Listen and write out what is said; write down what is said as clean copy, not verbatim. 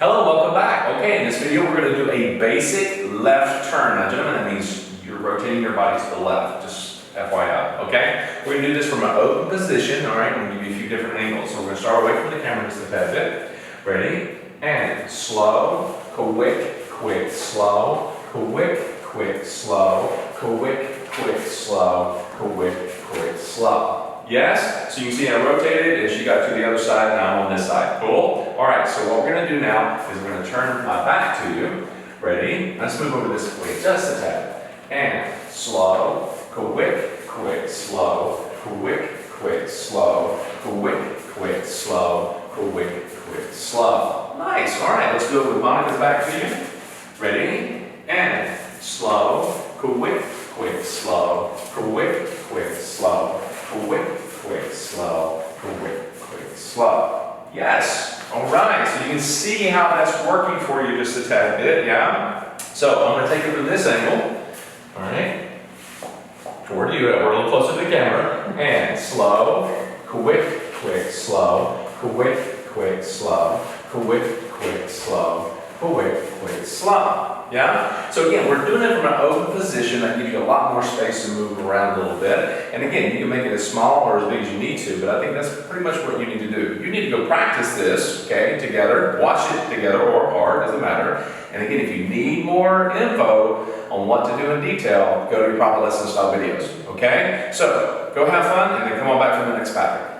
Hello, welcome back. Okay, in this video we're going to do a basic left turn. Now gentlemen, that means you're rotating your body to the left, just FYI, okay? We're going to do this from an open position, alright? I'm going to give you a few different angles. So we're going to start away from the camera just a tad bit. Ready? And slow, quick, quick, slow, quick, quick, slow, quick, quick, slow, quick, quick, slow. Yes? So you can see I rotated and she got to the other side, now I'm on this side. Cool? Alright, so what we're going to do now is we're going to turn my back to you. Ready? Let's move over this way just a tad. And slow, quick, quick, slow, quick, quick, slow, quick, quick, slow, quick, quick, slow. Nice. Alright, let's do it with Monica's back to you. Ready? And slow, quick, quick, slow, quick, quick, slow, quick, quick, slow, quick, quick, slow. Yes. All right. So you can see how that's working for you just a tad bit. Yeah. So I'm going to take it from this angle. All right. Toward you. We're a little closer to the camera. And slow, quick, quick, slow, quick, quick, slow, quick, quick, slow, quick, quick, slow. Yeah? So again, we're doing it from an open position that gives you a lot more space to move around a little bit. And again, you can make it as small or as big as you need to, but I think that's pretty much what you need to do. You need to go practice this, okay, together, watch it together or apart, doesn't matter. And again, if you need more info on what to do in detail, go to your proper lesson style videos, okay? So, go have fun and then come on back for the next pattern.